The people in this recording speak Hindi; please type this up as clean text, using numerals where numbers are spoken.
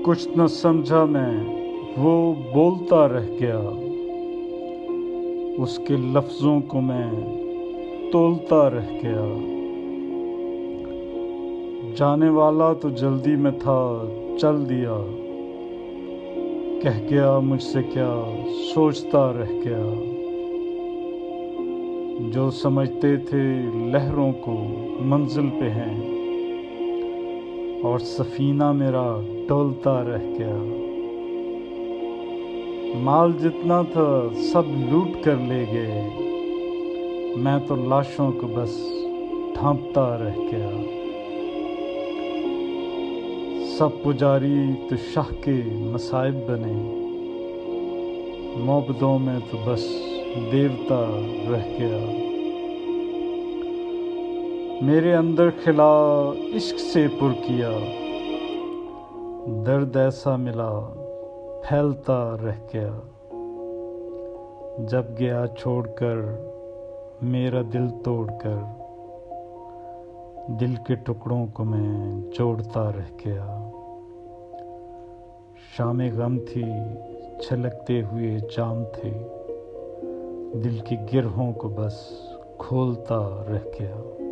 कुछ न समझा मैं, वो बोलता रह गया। उसके लफ्ज़ों को मैं तोलता रह गया। जाने वाला तो जल्दी में था, चल दिया। कह गया मुझसे क्या, सोचता रह गया। जो समझते थे लहरों को मंजिल पे हैं, और सफीना मेरा डोलता रह गया। माल जितना था सब लूट कर ले गए, मैं तो लाशों को बस ढांपता रह गया। सब पुजारी तो शाह के मसाइब बने, मोहब्बतों में तो बस देवता रह गया। मेरे अंदर खिला इश्क से पुर किया, दर्द ऐसा मिला फैलता रह गया। जब गया छोड़कर मेरा दिल तोड़कर, दिल के टुकड़ों को मैं जोड़ता रह गया। शामे गम थी, छलकते हुए जाम थे, दिल की गिरहों को बस खोलता रह गया।